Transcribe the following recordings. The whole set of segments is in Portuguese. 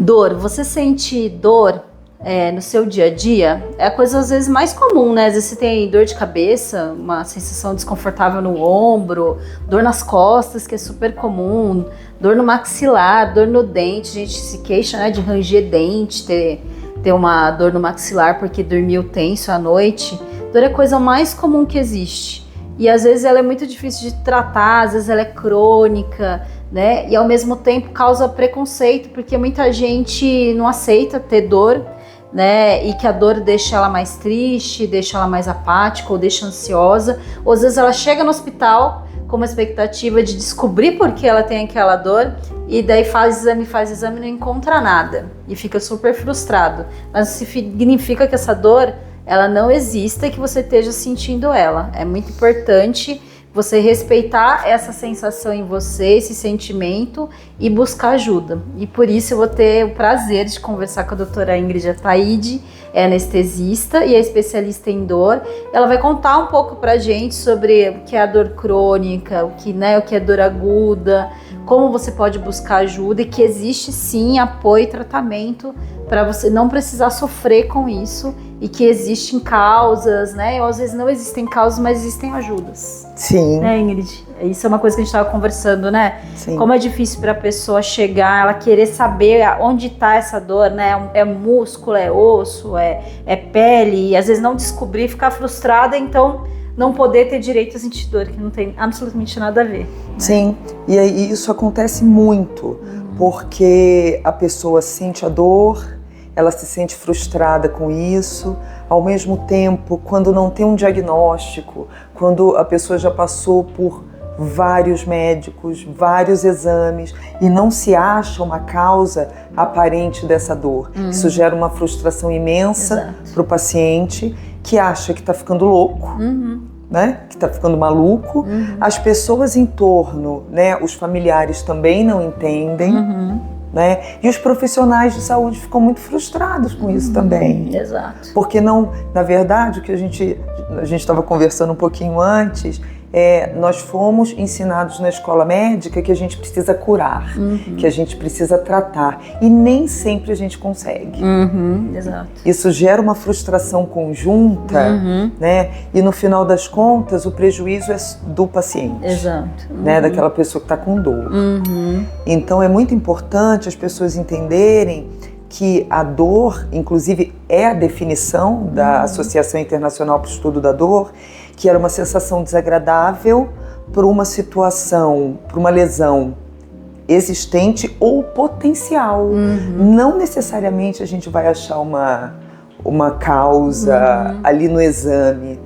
Dor, você sente dor no seu dia a dia? É a coisa às vezes mais comum, né? Às vezes você tem dor de cabeça, uma sensação desconfortável no ombro, dor nas costas, que é super comum, dor no maxilar, dor no dente, a gente se queixa, né, de ranger dente, ter uma dor no maxilar porque dormiu tenso à noite. Dor é a coisa mais comum que existe. E às vezes ela é muito difícil de tratar, às vezes ela é crônica, né? E ao mesmo tempo causa preconceito, porque muita gente não aceita ter dor, né? E que a dor deixa ela mais triste, deixa ela mais apática ou deixa ansiosa. Ou às vezes ela chega no hospital com uma expectativa de descobrir por que ela tem aquela dor e daí faz exame e não encontra nada e fica super frustrado. Mas isso significa que essa dor ela não exista e que você esteja sentindo ela. É muito importante você respeitar essa sensação em você, esse sentimento e buscar ajuda. E por isso eu vou ter o prazer de conversar com a doutora Ingrid Ataide, é anestesista e é especialista em dor. Ela vai contar um pouco pra gente sobre o que é a dor crônica, o que é dor aguda, como você pode buscar ajuda e que existe sim apoio e tratamento para você não precisar sofrer com isso e que existem causas, né? Ou às vezes não existem causas, mas existem ajudas. Sim. Né, Ingrid? Isso é uma coisa que a gente estava conversando, né? Sim. Como é difícil para a pessoa chegar, ela querer saber onde está essa dor, né? É músculo, é osso, é pele, e às vezes não descobrir, ficar frustrada, então não poder ter direito a sentir dor, que não tem absolutamente nada a ver. Né? Sim, e aí isso acontece muito, porque a pessoa sente a dor, ela se sente frustrada com isso, ao mesmo tempo, quando não tem um diagnóstico, quando a pessoa já passou por vários médicos, vários exames e não se acha uma causa aparente dessa dor. Isso gera uma frustração imensa para o paciente, que acha que está ficando louco, né? Que está ficando maluco. As pessoas em torno, né? Os familiares também não entendem. Né? E os profissionais de saúde ficam muito frustrados com isso também. Exato. Porque não, na verdade, o que a gente estava conversando um pouquinho antes, nós fomos ensinados na escola médica que a gente precisa curar, que a gente precisa tratar, e nem sempre a gente consegue. Exato. Isso gera uma frustração conjunta, né? E no final das contas o prejuízo é do paciente. Exato. Né? Daquela pessoa que está com dor. Então é muito importante as pessoas entenderem que a dor, inclusive é a definição da Associação Internacional para o Estudo da Dor, que era uma sensação desagradável por uma situação, por uma lesão existente ou potencial. Não necessariamente a gente vai achar uma causa ali no exame,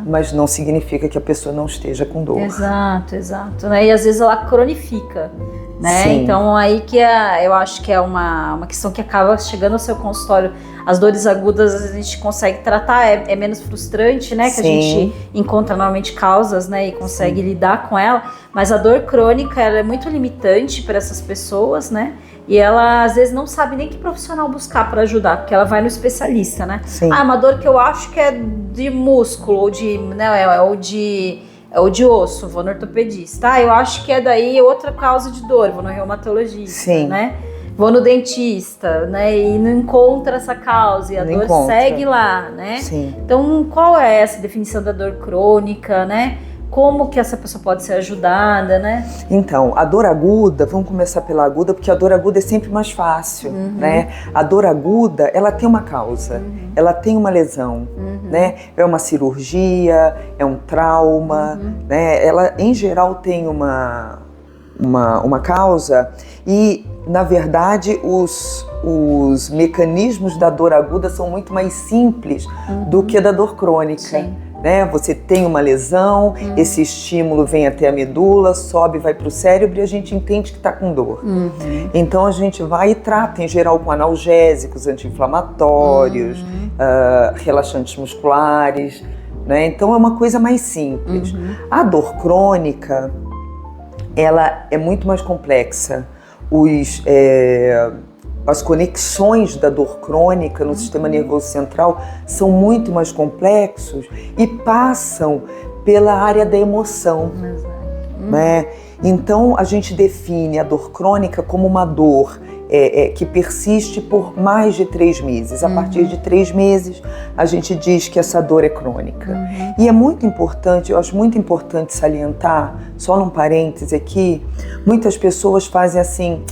mas não significa que a pessoa não esteja com dor. Exato. Né? E às vezes ela cronifica. Né? Sim. Então aí que eu acho que é uma questão que acaba chegando ao seu consultório. As dores agudas a gente consegue tratar, é menos frustrante, né? Que a gente encontra normalmente causas, né? E consegue lidar com ela. Mas a dor crônica, ela é muito limitante para essas pessoas, né? E ela às vezes não sabe nem que profissional buscar para ajudar, porque ela vai no especialista, né? Sim. Uma dor que eu acho que é de músculo ou de, né? Ou de osso, vou no ortopedista. Eu acho que é daí outra causa de dor, vou no reumatologista, né? Vou no dentista, né? E não encontra essa causa e a dor segue lá, né? Sim. Então, qual é essa definição da dor crônica, né? Como que essa pessoa pode ser ajudada, né? Então, a dor aguda, vamos começar pela aguda, porque a dor aguda é sempre mais fácil, né? A dor aguda, ela tem uma causa, ela tem uma lesão, né? É uma cirurgia, é um trauma, né? Ela, em geral, tem uma causa e, na verdade, os mecanismos da dor aguda são muito mais simples do que da dor crônica. Sim. Né? Você tem uma lesão, esse estímulo vem até a medula, sobe, vai para o cérebro e a gente entende que está com dor. Então a gente vai e trata, em geral, com analgésicos, anti-inflamatórios, relaxantes musculares, né? Então é uma coisa mais simples. A dor crônica, ela é muito mais complexa. As conexões da dor crônica no sistema nervoso central são muito mais complexos e passam pela área da emoção, né? Então a gente define a dor crônica como uma dor que persiste por mais de 3 meses. A partir de 3 meses, a gente diz que essa dor é crônica. E é muito importante, eu acho muito importante salientar, só num parêntese aqui, muitas pessoas fazem assim: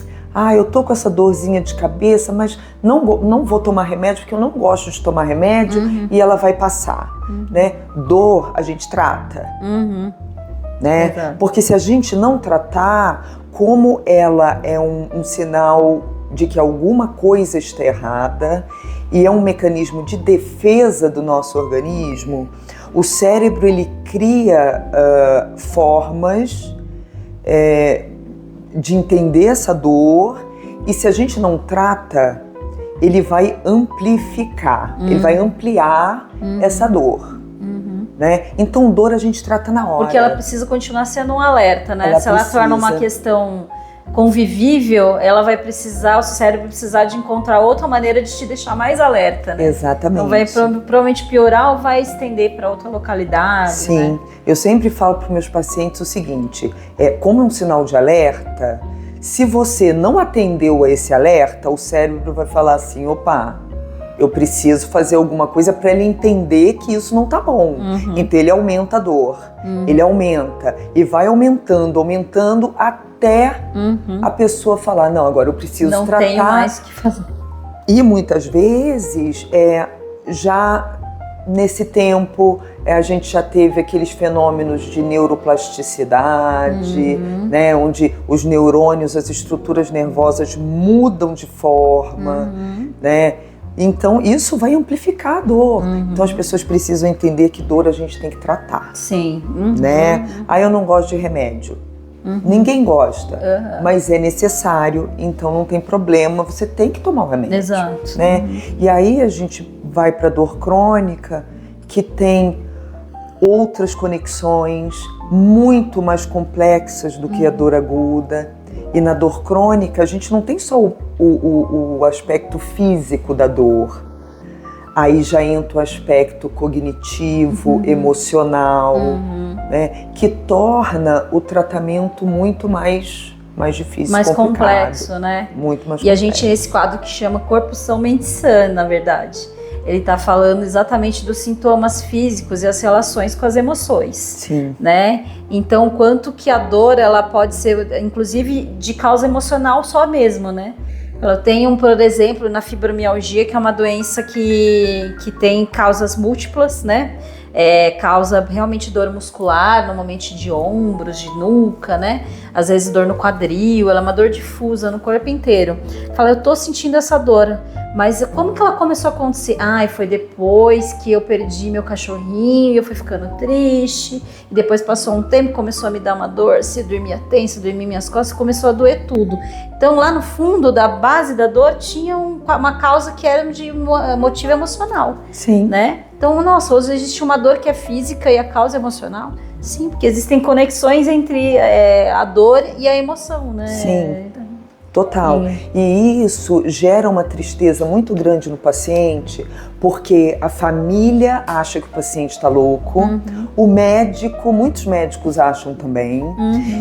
eu tô com essa dorzinha de cabeça, mas não vou tomar remédio porque eu não gosto de tomar remédio e ela vai passar, né? Dor a gente trata, né? Exato. Porque se a gente não tratar, como ela é um sinal de que alguma coisa está errada e é um mecanismo de defesa do nosso organismo, o cérebro ele cria formas de entender essa dor, e se a gente não trata, ele vai amplificar, ele vai ampliar essa dor. Né? Então, dor a gente trata na hora. Porque ela precisa continuar sendo um alerta, né? Se ela precisa. torna uma questão convivível, ela vai precisar, o seu cérebro vai precisar de encontrar outra maneira de te deixar mais alerta, né? Exatamente. Então vai provavelmente piorar ou vai estender para outra localidade. Sim, né? Eu sempre falo para os meus pacientes o seguinte: como é um sinal de alerta, se você não atendeu a esse alerta, o cérebro vai falar assim: opa, eu preciso fazer alguma coisa para ele entender que isso não tá bom. Então ele aumenta a dor, ele aumenta e vai aumentando até a pessoa falar: não, agora eu preciso não tratar. Não tenho mais o que fazer. E muitas vezes, já nesse tempo, a gente já teve aqueles fenômenos de neuroplasticidade, né, onde os neurônios, as estruturas nervosas mudam de forma, né? Então, isso vai amplificar a dor. Então, as pessoas precisam entender que dor a gente tem que tratar. Sim. Né? Eu não gosto de remédio. Ninguém gosta, mas é necessário, então não tem problema, você tem que tomar o remédio. Exato. Né? E aí a gente vai para a dor crônica, que tem outras conexões muito mais complexas do que a dor aguda. E na dor crônica, a gente não tem só o aspecto físico da dor. Aí já entra o aspecto cognitivo, emocional, né, que torna o tratamento muito mais difícil, mais complicado. Complexo, né? Muito mais complexo. E a gente, nesse quadro que chama Corpo, São, Mente Sã, na verdade, ele está falando exatamente dos sintomas físicos e as relações com as emoções. Sim. Né? Então, quanto que a dor, ela pode ser, inclusive, de causa emocional só mesmo, né? Ela tem, por exemplo, na fibromialgia, que é uma doença que tem causas múltiplas, né? Causa realmente dor muscular, normalmente de ombros, de nuca, né? Às vezes dor no quadril, ela é uma dor difusa no corpo inteiro. Fala, eu tô sentindo essa dor, mas como que ela começou a acontecer? Foi depois que eu perdi meu cachorrinho e eu fui ficando triste, e depois passou um tempo, começou a me dar uma dor, se eu dormia tenso, dormia minhas costas, começou a doer tudo. Então lá no fundo, da base da dor, tinha uma causa que era de motivo emocional. Sim. Né? Então, nossa, hoje existe uma dor que é física e a causa é emocional? Sim, porque existem conexões entre a dor e a emoção, né? Sim, total. E isso gera uma tristeza muito grande no paciente, porque a família acha que o paciente está louco, o médico, muitos médicos acham também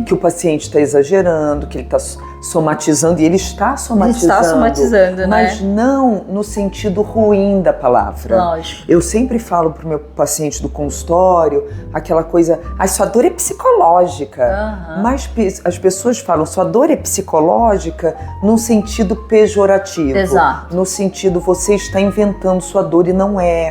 que o paciente está exagerando, que ele está somatizando, e ele está somatizando. Ele está somatizando, mas né? não no sentido ruim da palavra. Lógico. Eu sempre falo para o meu paciente do consultório aquela coisa: sua dor é psicológica. Mas as pessoas falam, sua dor é psicológica num sentido pejorativo. Exato. No sentido, você está inventando sua dor e não é.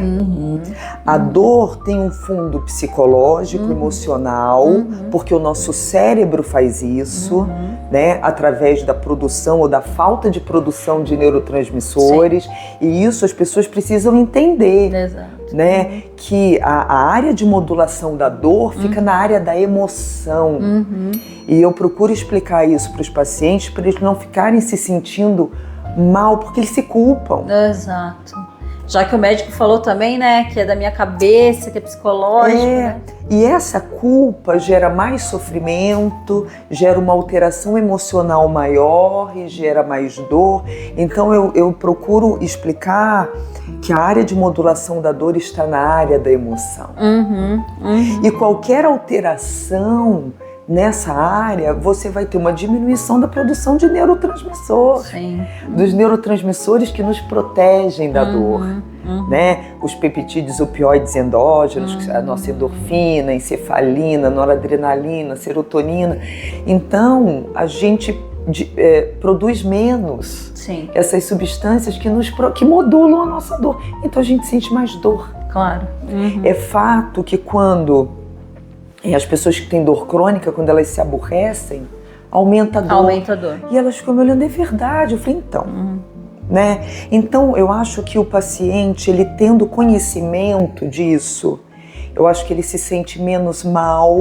A dor tem um fundo psicológico, emocional, porque o nosso cérebro faz isso, né, através da produção ou da falta de produção de neurotransmissores. Sim. E isso as pessoas precisam entender. Exato. Né, que a área de modulação da dor fica na área da emoção. E eu procuro explicar isso para os pacientes, para eles não ficarem se sentindo mal, porque eles se culpam. Exato. Já que o médico falou também, né, que é da minha cabeça, que é psicológico, né? E essa culpa gera mais sofrimento, gera uma alteração emocional maior e gera mais dor. Então eu procuro explicar que a área de modulação da dor está na área da emoção. E qualquer alteração nessa área, você vai ter uma diminuição da produção de neurotransmissor. Sim. Dos neurotransmissores que nos protegem da dor. Né? Os peptídeos opioides endógenos, a nossa endorfina, encefalina, noradrenalina, serotonina. Então, a gente produz menos essas substâncias que modulam a nossa dor. Então, a gente sente mais dor. Claro. É fato que quando as pessoas que têm dor crônica, quando elas se aborrecem, aumenta a dor. Aumenta a dor. E elas ficam me olhando, é verdade. Eu falei, então... Né? Então, eu acho que o paciente, ele tendo conhecimento disso, eu acho que ele se sente menos mal,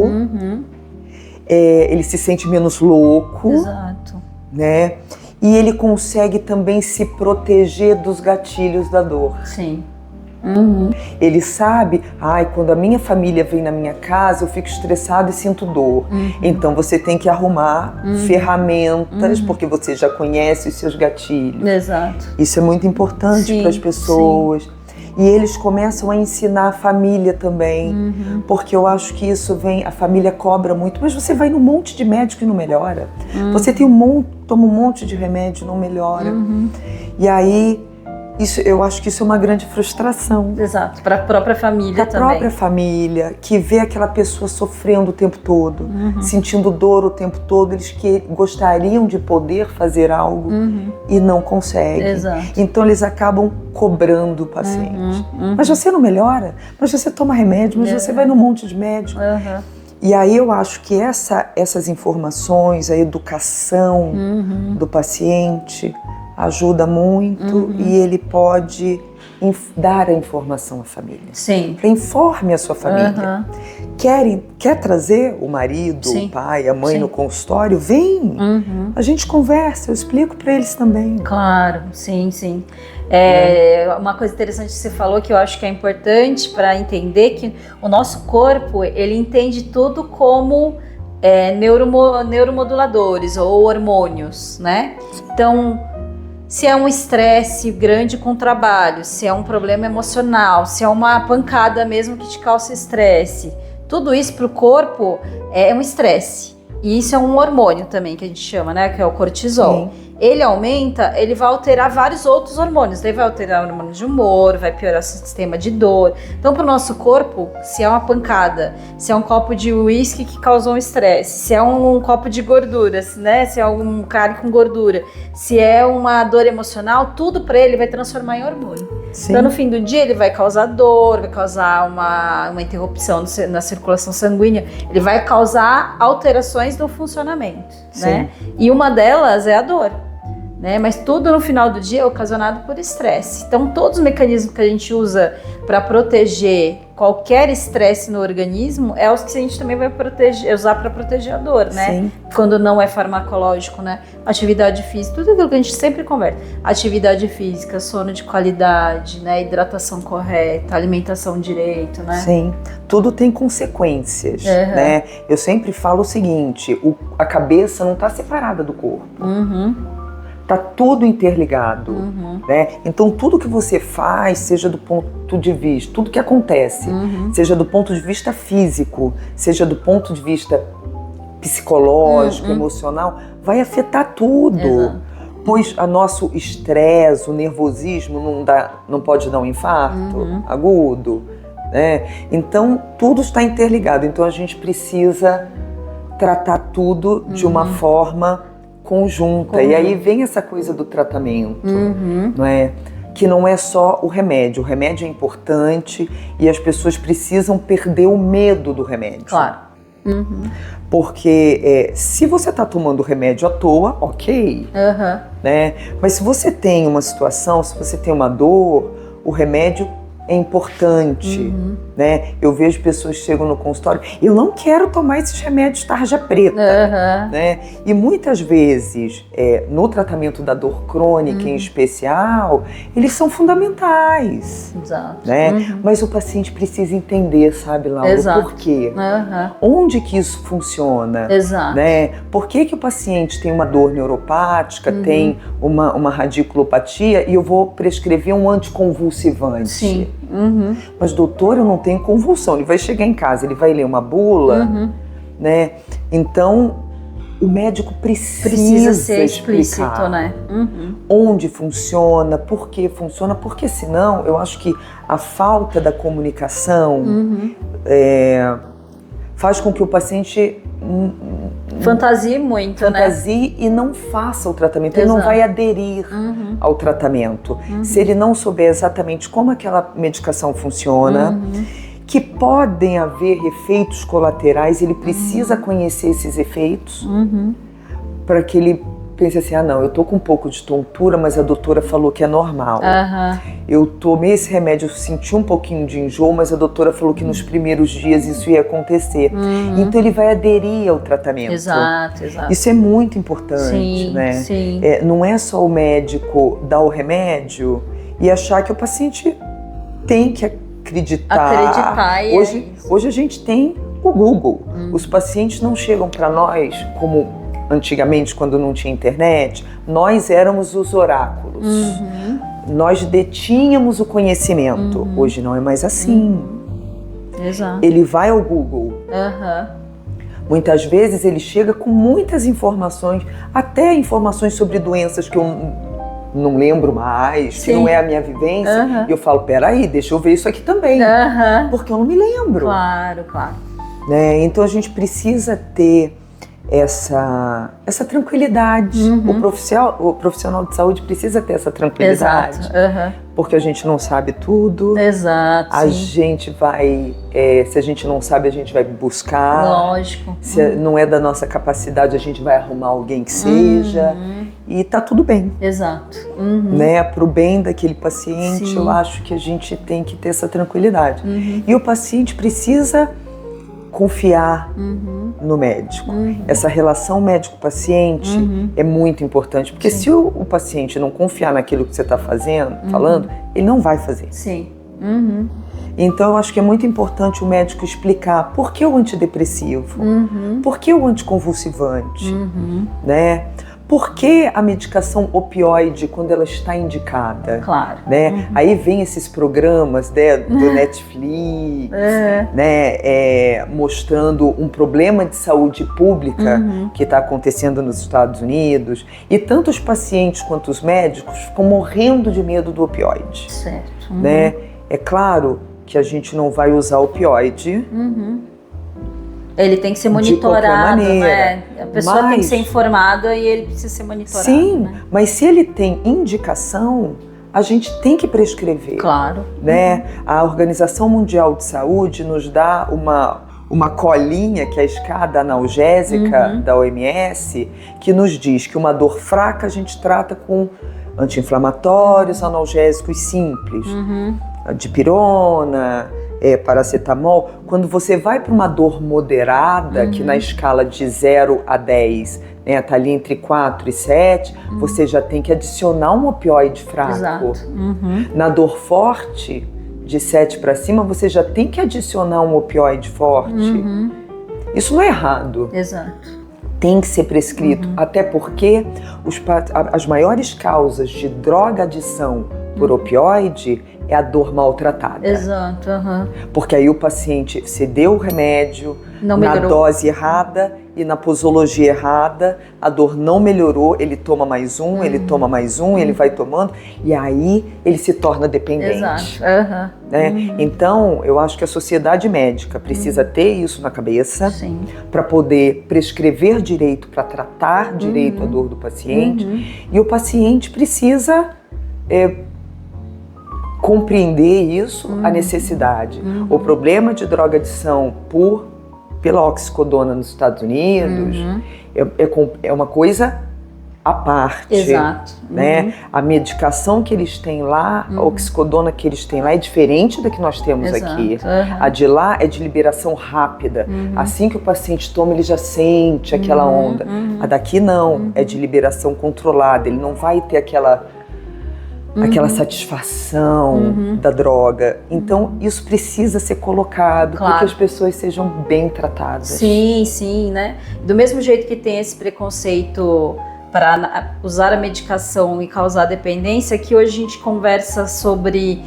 ele se sente menos louco. Exato. Né? E ele consegue também se proteger dos gatilhos da dor. Sim. Ele sabe, quando a minha família vem na minha casa, eu fico estressado e sinto dor. Então você tem que arrumar ferramentas, porque você já conhece os seus gatilhos. Exato. Isso é muito importante para as pessoas. E eles começam a ensinar a família também, porque eu acho que isso vem, a família cobra muito, mas você vai num monte de médico e não melhora. Você toma um monte de remédio e não melhora. E aí, eu acho que isso é uma grande frustração. Exato, para a própria família também. Para a própria família, que vê aquela pessoa sofrendo o tempo todo, sentindo dor o tempo todo, eles que gostariam de poder fazer algo e não conseguem. Exato. Então eles acabam cobrando o paciente. Mas você não melhora, mas você toma remédio, mas você vai num monte de médico. E aí eu acho que essas informações, a educação do paciente ajuda muito e ele pode dar a informação à família. Sim. Informe a sua família. Quer trazer o marido, o pai, a mãe no consultório? Vem! A gente conversa, eu explico para eles também. Claro, sim. Uma coisa interessante que você falou que eu acho que é importante para entender que o nosso corpo, ele entende tudo como neuromoduladores ou hormônios, né? Então, se é um estresse grande com o trabalho, se é um problema emocional, se é uma pancada mesmo que te causa estresse, tudo isso para o corpo é um estresse. E isso é um hormônio também que a gente chama, né? Que é o cortisol. Ele aumenta, ele vai alterar vários outros hormônios. Daí vai alterar o hormônio de humor, vai piorar o sistema de dor. Então, para o nosso corpo, se é uma pancada, se é um copo de uísque que causou um estresse, se é um copo de gorduras, né? Se é um carne com gordura, se é uma dor emocional, tudo para ele vai transformar em hormônio. Então, no fim do dia, ele vai causar dor, vai causar uma interrupção na circulação sanguínea, ele vai causar alterações no funcionamento, né? E uma delas é a dor. Né? Mas tudo no final do dia é ocasionado por estresse. Então, todos os mecanismos que a gente usa para proteger qualquer estresse no organismo é os que a gente também vai usar para proteger a dor, né? Quando não é farmacológico, né? Atividade física, tudo aquilo que a gente sempre conversa. Atividade física, sono de qualidade, né? Hidratação correta, alimentação direito, né? Sim, tudo tem consequências, né? Eu sempre falo o seguinte, a cabeça não está separada do corpo. Tá tudo interligado, né? Então tudo que você faz, seja do ponto de vista, tudo que acontece, seja do ponto de vista físico, seja do ponto de vista psicológico, emocional, vai afetar tudo. Pois o nosso estresse, o nervosismo não pode dar um infarto agudo, né? Então tudo está interligado. Então a gente precisa tratar tudo de uma forma conjunta. E aí vem essa coisa do tratamento, não é? Que não é só o remédio. O remédio é importante e as pessoas precisam perder o medo do remédio. Claro. Porque se você está tomando remédio à toa, ok. Né? Mas se você tem uma situação, se você tem uma dor, o remédio é importante, né? Eu vejo pessoas que chegam no consultório, eu não quero tomar esses remédios tarja preta, né? E muitas vezes, no tratamento da dor crônica em especial, eles são fundamentais, né? Mas o paciente precisa entender, sabe, Laura, por quê? Onde que isso funciona, né? Por que que o paciente tem uma dor neuropática, tem uma radiculopatia e eu vou prescrever um anticonvulsivante? Mas doutor, eu não tenho convulsão. Ele vai chegar em casa, ele vai ler uma bula, né? Então, o médico precisa ser explícito, explicar, né? Onde funciona, por que funciona, porque senão eu acho que a falta da comunicação faz com que o paciente fantasie muito, fantasie e não faça o tratamento. Ele não vai aderir ao tratamento. Se ele não souber exatamente como aquela medicação funciona, que podem haver efeitos colaterais, ele precisa conhecer esses efeitos para que ele pense assim, não, eu tô com um pouco de tontura, mas a doutora falou que é normal. Eu tomei esse remédio, eu senti um pouquinho de enjoo, mas a doutora falou que nos primeiros dias isso ia acontecer. Então ele vai aderir ao tratamento. Exato. Isso é muito importante, né? Sim. Não é só o médico dar o remédio e achar que o paciente tem que acreditar. Hoje a gente tem o Google. Os pacientes não chegam para nós como antigamente, quando não tinha internet. Nós éramos os oráculos. Nós detínhamos o conhecimento. Hoje não é mais assim. Exato. Ele vai ao Google. Muitas vezes ele chega com muitas informações, até informações sobre doenças que eu não lembro mais, que não é a minha vivência, e eu falo, peraí, deixa eu ver isso aqui também, porque eu não me lembro. Claro. Né? Então a gente precisa ter essa tranquilidade. O profissional de saúde precisa ter essa tranquilidade. Porque a gente não sabe tudo. Exato. A gente vai, se a gente não sabe, a gente vai buscar. Lógico. Se não é da nossa capacidade, a gente vai arrumar alguém que seja. E tá tudo bem. Exato. Né? Pro bem daquele paciente, eu acho que a gente tem que ter essa tranquilidade. E o paciente precisa confiar no médico. Essa relação médico-paciente é muito importante, porque se o paciente não confiar naquilo que você está falando, ele não vai fazer. Então eu acho que é muito importante o médico explicar por que o antidepressivo, por que o anticonvulsivante, né? Por que a medicação opioide quando ela está indicada? Claro. Né? Aí vem esses programas, né, do Netflix, né, mostrando um problema de saúde pública que está acontecendo nos Estados Unidos. E tanto os pacientes quanto os médicos ficam morrendo de medo do opioide. Certo. Né? É claro que a gente não vai usar opioide. Ele tem que ser monitorado, né? A pessoa tem que ser informada e ele precisa ser monitorado. Sim, né? mas se ele tem indicação, a gente tem que prescrever. Claro. Né? A Organização Mundial de Saúde nos dá uma colinha, que é a escada analgésica da OMS, que nos diz que uma dor fraca a gente trata com anti-inflamatórios, analgésicos simples. Dipirona, paracetamol. Quando você vai para uma dor moderada, que na escala de 0 a 10, né, tá ali entre 4 e 7, você já tem que adicionar um opioide fraco. Exato. Na dor forte, de 7 para cima, você já tem que adicionar um opioide forte. Isso não é errado. Exato. Tem que ser prescrito, até porque as maiores causas de droga-adição por opioide é a dor maltratada. Exato. Porque aí o paciente, você deu o remédio na dose errada e na posologia errada, a dor não melhorou, ele toma mais um, ele toma mais um, ele vai tomando, e aí ele se torna dependente. Exato. Né? Então, eu acho que a sociedade médica precisa ter isso na cabeça para poder prescrever direito, para tratar direito a dor do paciente, e o paciente precisa compreender isso, a necessidade. O problema de droga-adição pela oxicodona nos Estados Unidos é uma coisa à parte. Exato. Né? A medicação que eles têm lá, a oxicodona que eles têm lá é diferente da que nós temos aqui. A de lá é de liberação rápida. Assim que o paciente toma, ele já sente aquela onda. A daqui não, é de liberação controlada. Ele não vai ter aquela satisfação da droga. Então, isso precisa ser colocado para que as pessoas sejam bem tratadas. Sim, né? Do mesmo jeito que tem esse preconceito para usar a medicação e causar dependência, que hoje a gente conversa sobre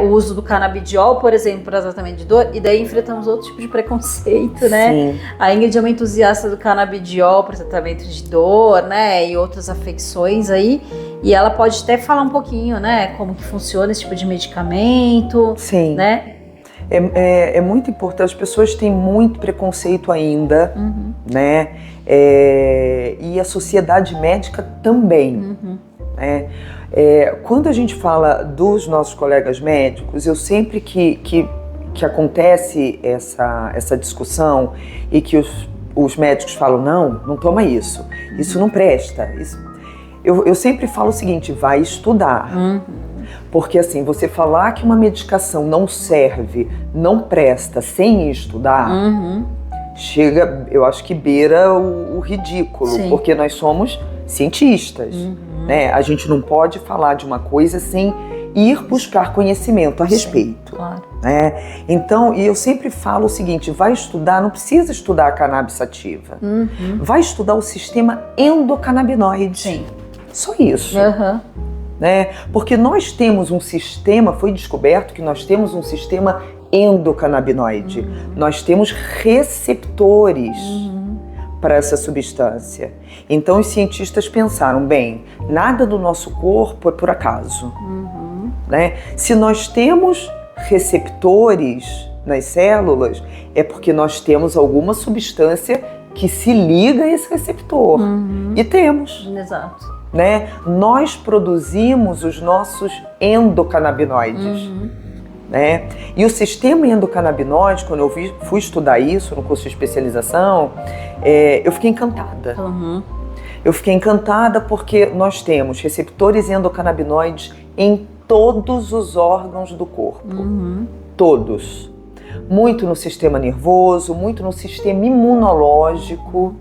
o uso do canabidiol, por exemplo, para tratamento de dor, e daí enfrentamos outro tipo de preconceito, né? Sim. A Ingrid é uma entusiasta do canabidiol para tratamento de dor, né? E outras afecções aí. E ela pode até falar um pouquinho, né? Como que funciona esse tipo de medicamento. Sim. Né? É muito importante, as pessoas têm muito preconceito ainda, né? E a sociedade médica também. Né? Quando a gente fala dos nossos colegas médicos, eu sempre que acontece essa discussão e que os médicos falam, não toma isso não presta. Eu sempre falo o seguinte, vai estudar. Porque assim, você falar que uma medicação não serve, não presta sem estudar, chega, eu acho que beira o ridículo. Sim. Porque nós somos cientistas, né? A gente não pode falar de uma coisa sem ir buscar conhecimento a respeito. Claro. Né? Então, e eu sempre falo o seguinte, vai estudar, não precisa estudar a cannabis sativa, vai estudar o sistema endocannabinoide. Sim. Só isso. Né? Porque nós temos um sistema, foi descoberto que nós temos um sistema endocannabinoide. Nós temos receptores para essa substância. Então os cientistas pensaram, bem, nada do nosso corpo é por acaso. Né? Se nós temos receptores nas células, é porque nós temos alguma substância que se liga a esse receptor. E temos. Exato. Né? Nós produzimos os nossos endocannabinoides. Né? E o sistema endocannabinoide, quando eu fui estudar isso no curso de especialização, eu fiquei encantada. Eu fiquei encantada porque nós temos receptores endocannabinoides em todos os órgãos do corpo. Todos. Muito no sistema nervoso, muito no sistema imunológico.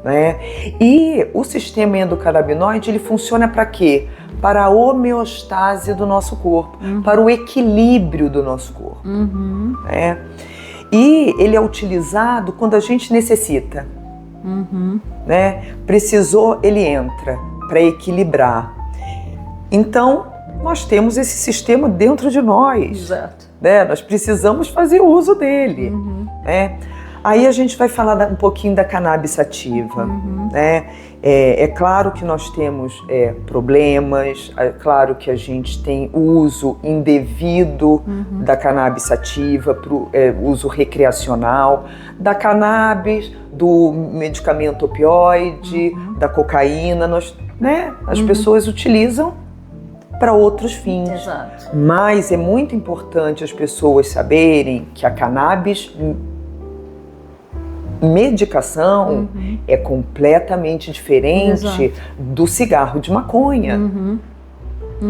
Né? E o sistema endocannabinoide, ele funciona para quê? Para a homeostase do nosso corpo, para o equilíbrio do nosso corpo. Né? E ele é utilizado quando a gente necessita. Né? Precisou, ele entra para equilibrar. Então, nós temos esse sistema dentro de nós. Exato. Né? Nós precisamos fazer uso dele. Né? Aí a gente vai falar um pouquinho da cannabis sativa. Né? É claro que nós temos problemas, é claro que a gente tem o uso indevido da cannabis sativa, pro uso recreacional, da cannabis, do medicamento opioide, da cocaína. Né? As pessoas utilizam para outros fins. Exato. Mas é muito importante as pessoas saberem que a cannabis medicação é completamente diferente do cigarro de maconha.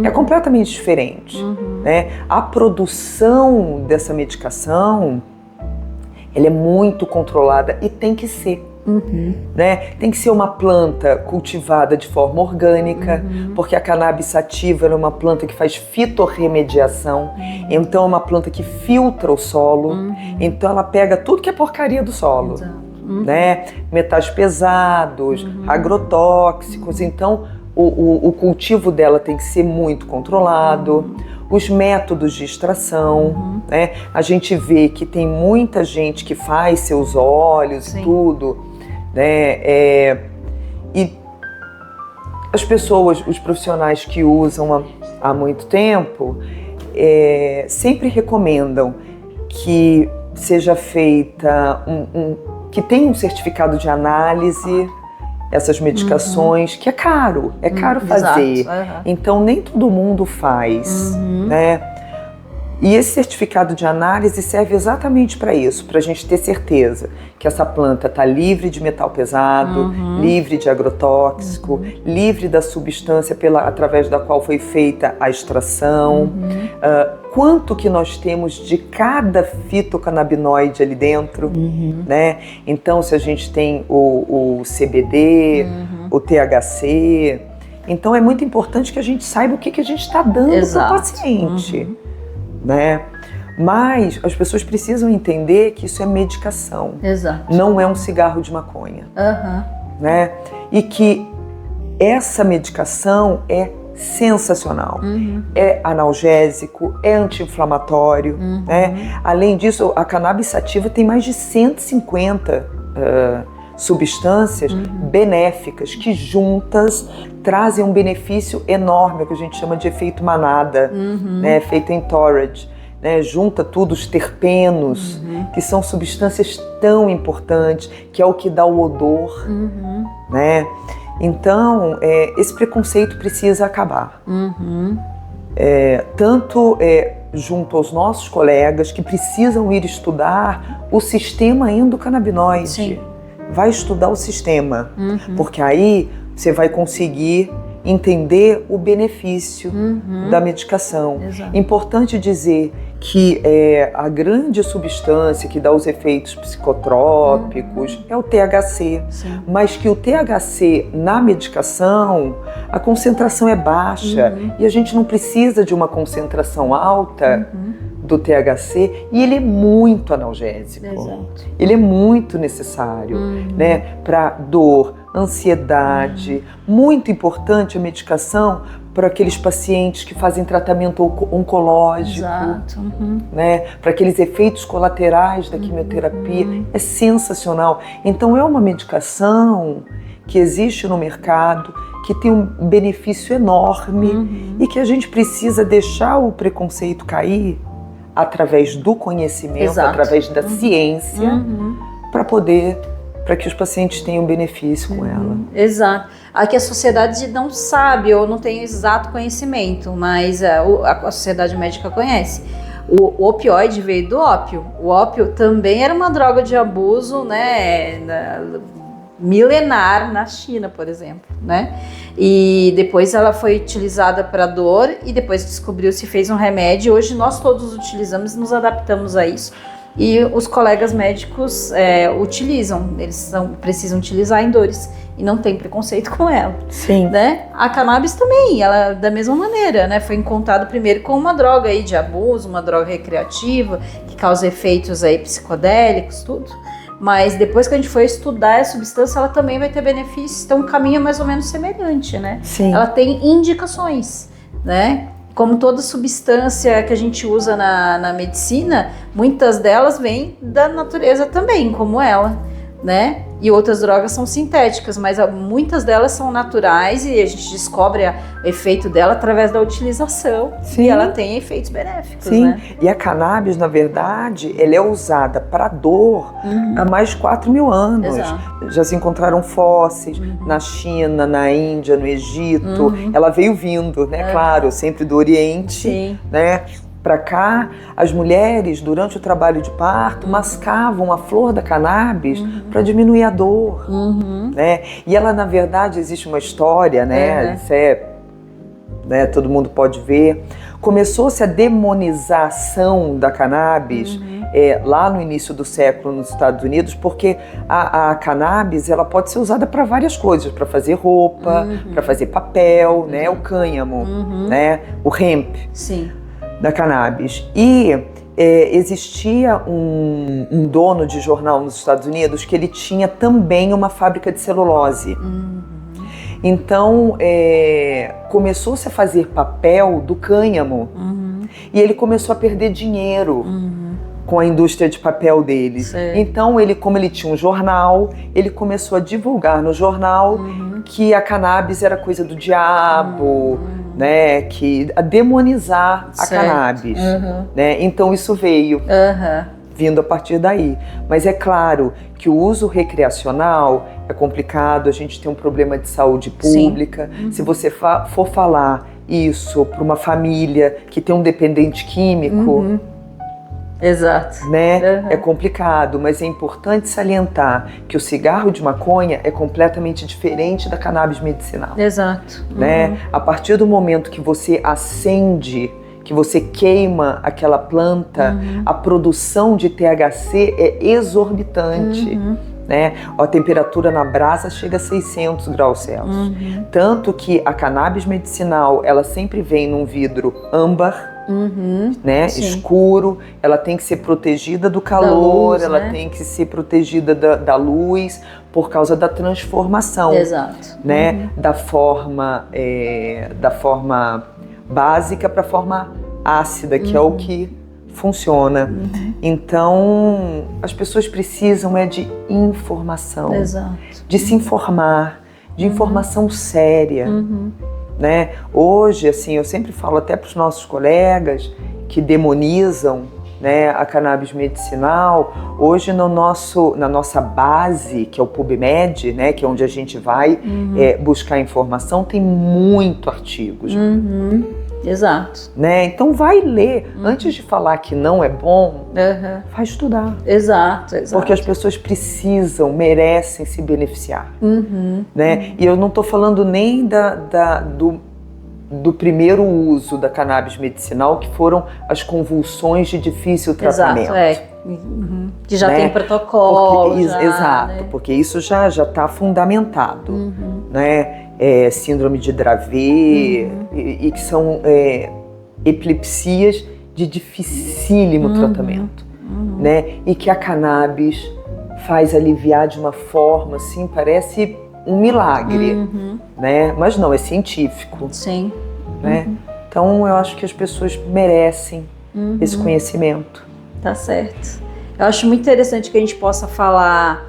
É completamente diferente. Né? A produção dessa medicação, ela é muito controlada e tem que ser. Né? Tem que ser uma planta cultivada de forma orgânica, porque a cannabis sativa é uma planta que faz fitorremediação, então é uma planta que filtra o solo, então ela pega tudo que é porcaria do solo, né? Metais pesados, agrotóxicos, então o cultivo dela tem que ser muito controlado. Os métodos de extração, né? A gente vê que tem muita gente que faz seus óleos e tudo, né? E as pessoas, os profissionais que usam há muito tempo, sempre recomendam que seja feita que tenha um certificado de análise essas medicações, que é caro fazer. Exato. Então nem todo mundo faz, né? E esse certificado de análise serve exatamente para isso, para a gente ter certeza que essa planta está livre de metal pesado, livre de agrotóxico, livre da substância através da qual foi feita a extração, quanto que nós temos de cada fitocannabinoide ali dentro, né? Então, se a gente tem o CBD, o THC, então é muito importante que a gente saiba o que a gente está dando para o paciente. Né? Mas as pessoas precisam entender que isso é medicação. Exato. Não é um cigarro de maconha. Né? E que essa medicação é sensacional. É analgésico, é anti-inflamatório, né? Além disso, a cannabis sativa tem mais de 150 substâncias benéficas que juntas trazem um benefício enorme, o que a gente chama de efeito manada, né? Efeito entourage, né? Junta tudo, os terpenos, que são substâncias tão importantes, que é o que dá o odor, né? Então, esse preconceito precisa acabar. Tanto junto aos nossos colegas que precisam ir estudar o sistema endocannabinoide. Sim. Vai estudar o sistema, porque aí você vai conseguir entender o benefício da medicação. Exato. Importante dizer que a grande substância que dá os efeitos psicotrópicos é o THC, Sim. mas que o THC na medicação, a concentração é baixa e a gente não precisa de uma concentração alta do THC, e ele é muito analgésico. Exato. Ele é muito necessário, né, para dor, ansiedade. Muito importante a medicação para aqueles pacientes que fazem tratamento oncológico, Exato. né, para aqueles efeitos colaterais da quimioterapia. É sensacional. Então é uma medicação que existe no mercado, que tem um benefício enorme e que a gente precisa deixar o preconceito cair através do conhecimento, Exato. através da ciência, para que os pacientes tenham benefício com ela. Exato. Aqui a sociedade não sabe ou não tem o exato conhecimento, mas a sociedade médica conhece. O opioide veio do ópio. O ópio também era uma droga de abuso, né, milenar na China, por exemplo, né? E depois ela foi utilizada para dor e depois descobriu-se, fez um remédio. Hoje nós todos utilizamos e nos adaptamos a isso. E os colegas médicos utilizam, eles precisam utilizar em dores e não tem preconceito com ela. Sim. Né? A cannabis também, ela da mesma maneira, né? Foi encontrado primeiro como uma droga aí de abuso, uma droga recreativa que causa efeitos aí psicodélicos, tudo. Mas depois que a gente for estudar a substância, ela também vai ter benefícios, então o caminho é mais ou menos semelhante, né? Sim. Ela tem indicações, né? Como toda substância que a gente usa na medicina, muitas delas vêm da natureza também, como ela, né? E outras drogas são sintéticas, mas muitas delas são naturais e a gente descobre o efeito dela através da utilização. Sim. E ela tem efeitos benéficos, Sim. né? E a cannabis, na verdade, ela é usada para dor há mais de 4.000 anos. Exato. Já se encontraram fósseis na China, na Índia, no Egito. Ela veio vindo, né? Claro, sempre do Oriente, Sim. né? Para cá, as mulheres, durante o trabalho de parto, mascavam a flor da cannabis para diminuir a dor, né? E ela, na verdade, existe uma história, né? Isso né? Todo mundo pode ver. Começou-se a demonização da cannabis lá no início do século nos Estados Unidos, porque a cannabis ela pode ser usada para várias coisas, para fazer roupa, para fazer papel, né? O cânhamo, né? O hemp. Sim. Da cannabis. E existia um dono de jornal nos Estados Unidos que ele tinha também uma fábrica de celulose. Então começou-se a fazer papel do cânhamo e ele começou a perder dinheiro com a indústria de papel dele. Certo. Então como ele tinha um jornal, ele começou a divulgar no jornal que a cannabis era coisa do diabo, né, a demonizar a cannabis, né? Então isso veio vindo a partir daí. Mas é claro que o uso recreacional é complicado, a gente tem um problema de saúde pública. Se você for falar isso para uma família que tem um dependente químico, Exato. né? É complicado, mas é importante salientar que o cigarro de maconha é completamente diferente da cannabis medicinal. Exato. Né? A partir do momento que você acende, que você queima aquela planta, a produção de THC é exorbitante. Né? A temperatura na brasa chega a 600 graus Celsius. Tanto que a cannabis medicinal, ela sempre vem num vidro âmbar, né? Sim. Escuro, ela tem que ser protegida do calor, luz, ela né? tem que ser protegida da luz por causa da transformação, Exato. né? Da forma básica para a forma ácida, que é o que funciona. Então, as pessoas precisam de informação, Exato. de se informar, de informação séria, né? Hoje, assim, eu sempre falo até para os nossos colegas que demonizam, né, a cannabis medicinal. Hoje na nossa base, que é o PubMed, né, que é onde a gente vai buscar informação, tem muito artigos. Exato. Né? Então vai ler. Antes de falar que não é bom, vai estudar. Exato. Porque as pessoas precisam, merecem se beneficiar. Né? E eu não estou falando nem do primeiro uso da cannabis medicinal, que foram as convulsões de difícil tratamento. Exato, que já né? tem protocolo. Exato, né? porque isso já está fundamentado. Né? Síndrome de Dravet, e que são epilepsias de dificílimo tratamento. Né? E que a cannabis faz aliviar de uma forma, assim, parece um milagre, né? Mas não, é científico. Sim. Né? Então eu acho que as pessoas merecem esse conhecimento. Tá certo. Eu acho muito interessante que a gente possa falar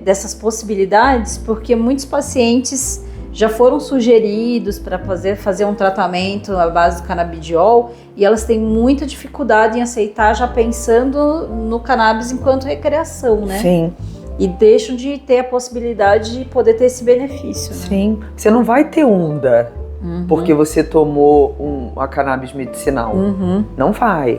dessas possibilidades, porque muitos pacientes já foram sugeridos para fazer um tratamento à base do canabidiol e elas têm muita dificuldade em aceitar, já pensando no cannabis enquanto recreação, né? Sim. E deixam de ter a possibilidade de poder ter esse benefício. Né? Sim. Você não vai ter onda porque você tomou a cannabis medicinal. Não vai.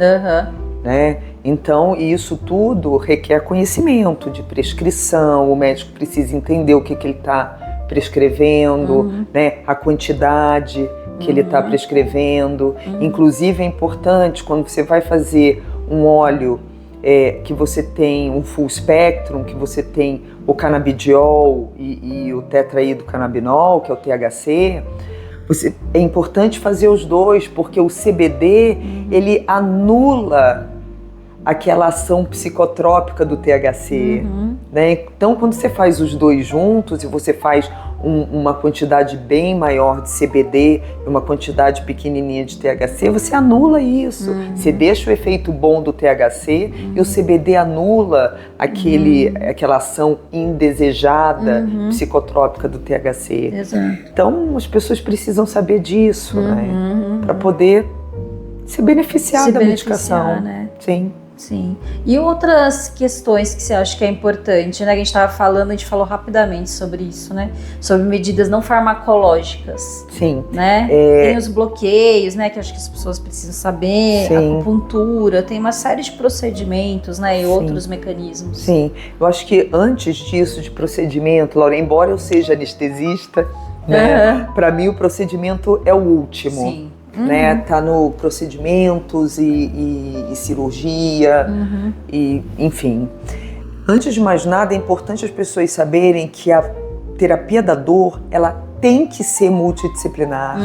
Né? Então, isso tudo requer conhecimento de prescrição. O médico precisa entender o que ele está prescrevendo, né? A quantidade que ele está prescrevendo. Inclusive, é importante quando você vai fazer um óleo que você tem um full spectrum, que você tem o canabidiol e o tetraidrocannabinol, que é o THC, é importante fazer os dois, porque o CBD ele anula aquela ação psicotrópica do THC. Né? Então, quando você faz os dois juntos e você faz uma quantidade bem maior de CBD e uma quantidade pequenininha de THC, você anula isso. Você deixa o efeito bom do THC e o CBD anula aquela ação indesejada psicotrópica do THC. Exato. Então, as pessoas precisam saber disso, né? Para poder se beneficiar da medicação. Né? Sim. Sim. E outras questões que você acha que é importante, né? A gente estava falando, a gente falou rapidamente sobre isso, né? Sobre medidas não farmacológicas. Sim. Né? Tem os bloqueios, né? Que acho que as pessoas precisam saber. Sim. A acupuntura, tem uma série de procedimentos, né? E outros mecanismos. Sim. Eu acho que antes disso, de procedimento, Laura, embora eu seja anestesista, né? Para mim o procedimento é o último. Sim. Né? Tá no procedimentos e cirurgia, e enfim. Antes de mais nada, é importante as pessoas saberem que a terapia da dor, ela tem que ser multidisciplinar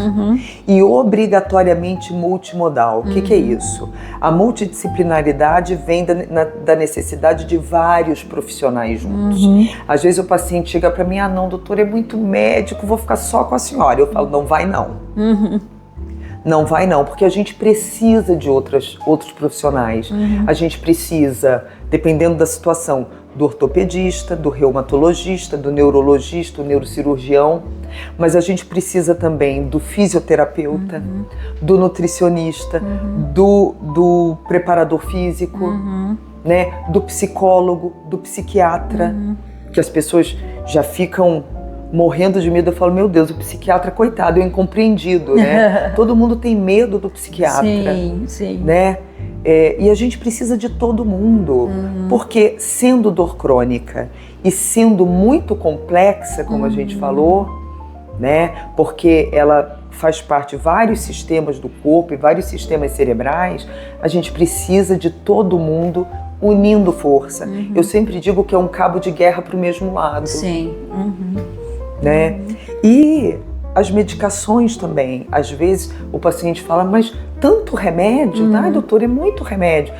e obrigatoriamente multimodal. O que é isso? A multidisciplinaridade vem da necessidade de vários profissionais juntos. Às vezes o paciente chega para mim, não, doutor, é muito médico, vou ficar só com a senhora. Eu falo, não vai não. Não vai não, porque a gente precisa de outros profissionais. A gente precisa, dependendo da situação, do ortopedista, do reumatologista, do neurologista, do neurocirurgião, mas a gente precisa também do fisioterapeuta, do nutricionista, do preparador físico, né, do psicólogo, do psiquiatra, que as pessoas já ficam morrendo de medo. Eu falo, meu Deus, o psiquiatra, coitado, é incompreendido, né? Todo mundo tem medo do psiquiatra. Sim. Né? E a gente precisa de todo mundo, porque sendo dor crônica e sendo muito complexa, como a gente falou, né? Porque ela faz parte de vários sistemas do corpo e vários sistemas cerebrais, a gente precisa de todo mundo unindo força. Eu sempre digo que é um cabo de guerra para o mesmo lado. Sim. Né? E as medicações também. Às vezes o paciente fala, mas tanto remédio? Ai, doutor, é muito remédio.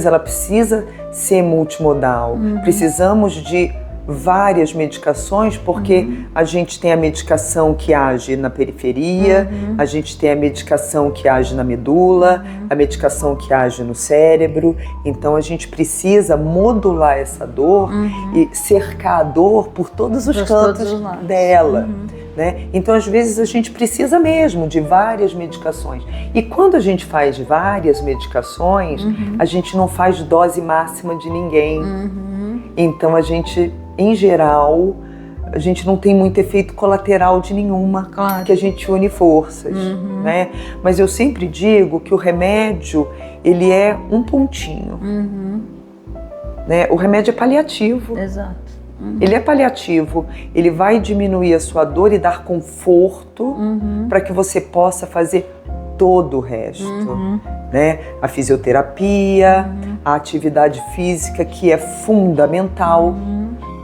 Ela precisa ser multimodal. Precisamos de várias medicações, porque a gente tem a medicação que age na periferia, a gente tem a medicação que age na medula, a medicação que age no cérebro. Então a gente precisa modular essa dor e cercar a dor por todos os cantos dela. Né? Então às vezes a gente precisa mesmo de várias medicações. E quando a gente faz várias medicações, a gente não faz dose máxima de ninguém. Então a gente, em geral, a gente não tem muito efeito colateral de nenhuma, que a gente une forças, né? Mas eu sempre digo que o remédio, ele é um pontinho, né? O remédio é paliativo. Exato. Ele é paliativo, ele vai diminuir a sua dor e dar conforto para que você possa fazer todo o resto, né? A fisioterapia, a atividade física, que é fundamental,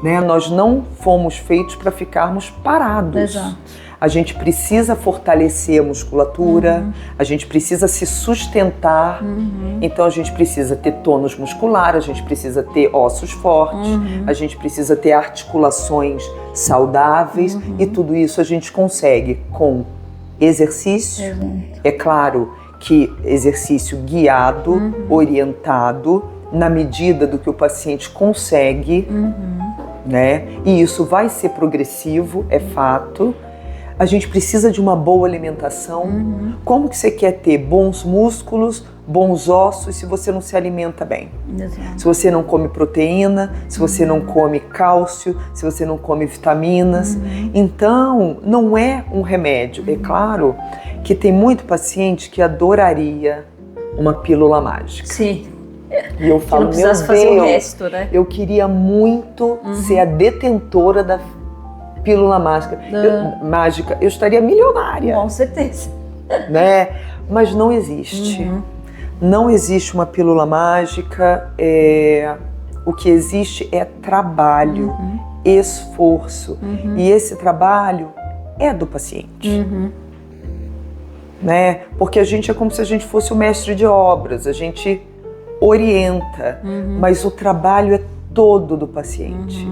né? Nós não fomos feitos para ficarmos parados. Exato. A gente precisa fortalecer a musculatura, a gente precisa se sustentar, então a gente precisa ter tônus muscular, a gente precisa ter ossos fortes, a gente precisa ter articulações saudáveis, e tudo isso a gente consegue com exercício. É claro que exercício guiado, orientado, na medida do que o paciente consegue, né? E isso vai ser progressivo, é fato. A gente precisa de uma boa alimentação. Como que você quer ter bons músculos, bons ossos, se você não se alimenta bem? Exato. Se você não come proteína, se você não come cálcio, se você não come vitaminas. Então, não é um remédio. É claro que tem muito paciente que adoraria uma pílula mágica. Sim. E eu falo, que não precisasse fazer o resto, né? Eu queria muito ser a detentora da pílula mágica. Eu estaria milionária. Com certeza. Né? Mas não existe. Não existe uma pílula mágica. O que existe é trabalho, esforço. E esse trabalho é do paciente. Né? Porque a gente é como se a gente fosse o mestre de obras. A gente orienta, mas o trabalho é todo do paciente.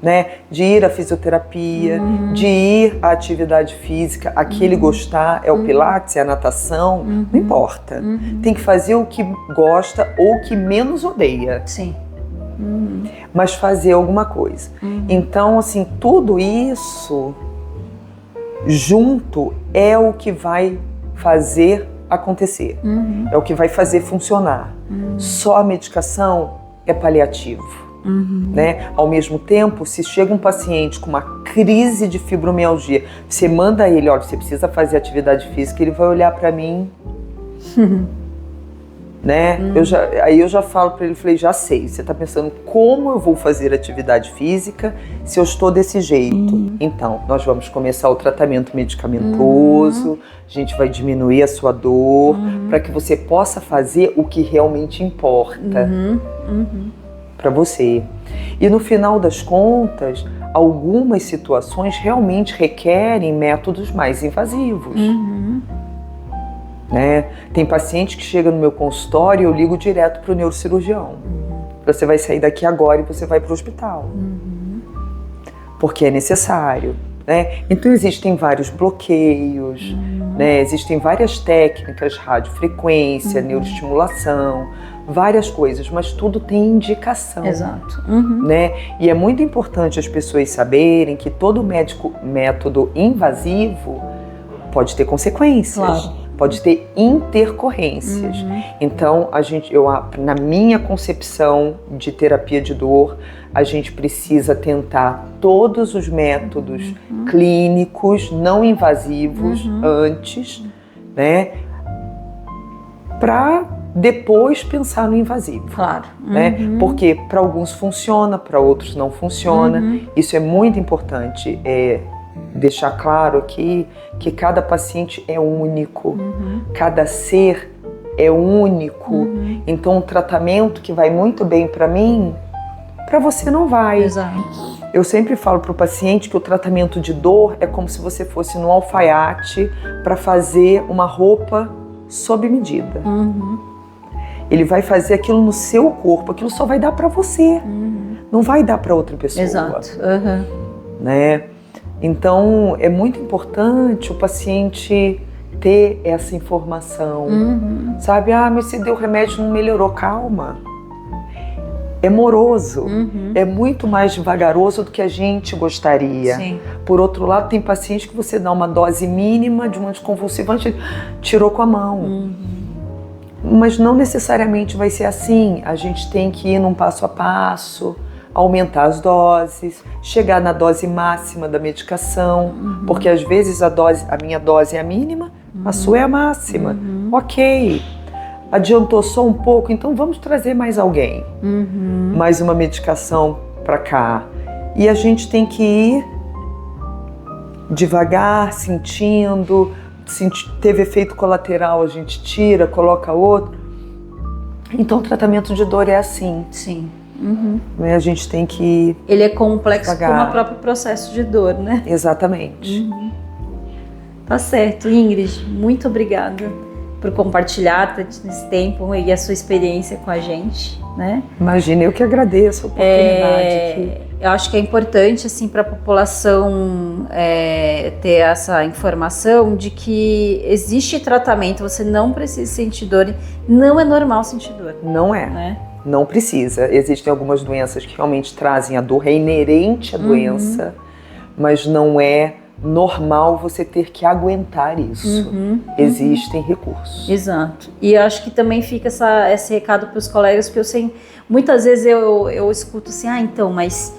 Né? De ir à fisioterapia, de ir à atividade física, a que ele gostar, é o pilates, é a natação, não importa. Tem que fazer o que gosta ou o que menos odeia. Sim. Mas fazer alguma coisa. Então, assim, tudo isso junto é o que vai fazer acontecer. É o que vai fazer funcionar. Só a medicação é paliativo. Né? Ao mesmo tempo, se chega um paciente com uma crise de fibromialgia, você manda ele, olha, você precisa fazer atividade física, ele vai olhar para mim, né? Aí eu já falo para ele, falei, já sei, você está pensando como eu vou fazer atividade física se eu estou desse jeito. Então, nós vamos começar o tratamento medicamentoso, a gente vai diminuir a sua dor, para que você possa fazer o que realmente importa. Para você. E no final das contas, algumas situações realmente requerem métodos mais invasivos. Né? Tem paciente que chega no meu consultório e eu ligo direto para o neurocirurgião. Você vai sair daqui agora e você vai para o hospital. Porque é necessário. Né? Então existem vários bloqueios, né? Existem várias técnicas, radiofrequência, neuroestimulação, várias coisas, mas tudo tem indicação. Exato. Né? E é muito importante as pessoas saberem que todo método invasivo pode ter consequências. Claro. Pode ter intercorrências. Então, na minha concepção de terapia de dor, a gente precisa tentar todos os métodos clínicos, não invasivos, antes, né? Para depois pensar no invasivo. Claro. Né? Porque para alguns funciona, para outros não funciona. Isso é muito importante. Deixar claro aqui que cada paciente é único, cada ser é único. Então, um tratamento que vai muito bem para mim, para você não vai. Exato. Eu sempre falo para o paciente que o tratamento de dor é como se você fosse num alfaiate para fazer uma roupa sob medida. Ele vai fazer aquilo no seu corpo, aquilo só vai dar para você, não vai dar para outra pessoa. Exato. Né? Então é muito importante o paciente ter essa informação, sabe? Ah, mas se deu remédio não melhorou, calma. É moroso, é muito mais devagaroso do que a gente gostaria. Sim. Por outro lado, tem paciente que você dá uma dose mínima de um anticonvulsivante, tirou com a mão. Mas não necessariamente vai ser assim. A gente tem que ir num passo a passo, aumentar as doses, chegar na dose máxima da medicação, porque às vezes a minha dose é a mínima, a sua é a máxima. Ok. Adiantou só um pouco, então vamos trazer mais alguém, mais uma medicação para cá. E a gente tem que ir devagar, sentindo, teve efeito colateral, a gente tira, coloca outro. Então o tratamento de dor é assim. Sim. A gente tem que ir Ele é complexo devagar. como o próprio processo de dor, né? Exatamente. Tá certo. Ingrid, muito obrigada por compartilhar esse tempo e a sua experiência com a gente, né? Imagina, eu que agradeço a oportunidade aqui. Eu acho que é importante, assim, para a população ter essa informação de que existe tratamento, você não precisa sentir dor, não é normal sentir dor. Não é. Né? Não precisa. Existem algumas doenças que realmente trazem a dor, é inerente à doença, mas não é normal você ter que aguentar isso. Existem recursos. Exato. E eu acho que também fica esse recado para os colegas, porque eu sei, muitas vezes eu escuto assim, então, mas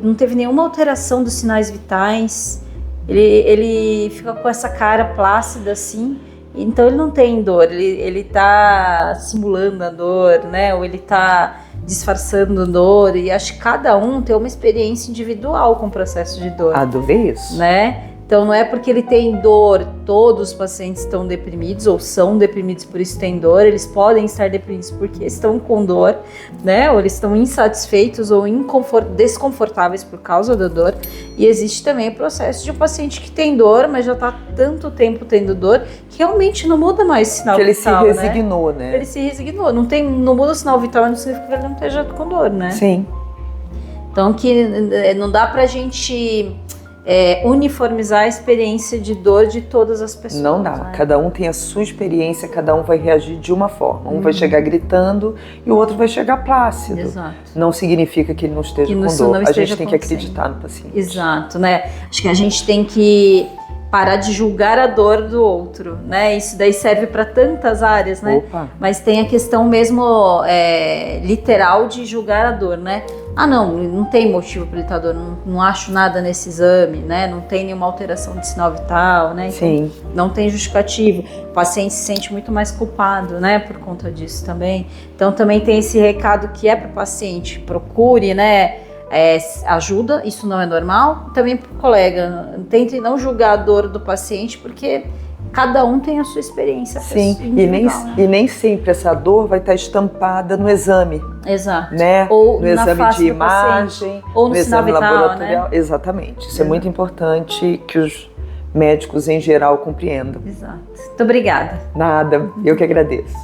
não teve nenhuma alteração dos sinais vitais, ele fica com essa cara plácida assim, então ele não tem dor, ele tá simulando a dor, né? Ou ele tá disfarçando dor, e acho que cada um tem uma experiência individual com o processo de dor. Adorei isso. Né? Então não é porque ele tem dor, todos os pacientes estão deprimidos ou são deprimidos por isso tem dor, eles podem estar deprimidos porque estão com dor, né? Ou eles estão insatisfeitos ou desconfortáveis por causa da dor. E existe também o processo de um paciente que tem dor, mas já está tanto tempo tendo dor, que realmente não muda mais o sinal que vital, ele se resignou, né? Ele se resignou, não muda o sinal vital, não significa que ele não esteja com dor, né? Sim. Então que não dá pra gente uniformizar a experiência de dor de todas as pessoas. Não dá. Né? Cada um tem a sua experiência, cada um vai reagir de uma forma. Um vai chegar gritando e o outro vai chegar plácido. Exato. Não significa que ele não esteja com dor. A gente tem que acreditar no paciente. Exato, né? Acho que a gente tem que parar de julgar a dor do outro, né? Isso daí serve para tantas áreas, né? Opa. Mas tem a questão mesmo literal de julgar a dor, né? Não tem motivo para ele estar dor, não acho nada nesse exame, né? Não tem nenhuma alteração de sinal vital, né? Então, sim. Não tem justificativo. O paciente se sente muito mais culpado, né? Por conta disso também. Então também tem esse recado que é para o paciente, procure, né? Ajuda, isso não é normal. Também para o colega, tente não julgar a dor do paciente, porque cada um tem a sua experiência. Sim, e nem sempre essa dor vai estar estampada no exame. Exato. Né? Ou no exame de imagem, ou no sinal exame vital, laboratorial. né? Exatamente. Isso é muito importante que os médicos em geral compreendam. Exato. Muito obrigada. Nada, eu que agradeço.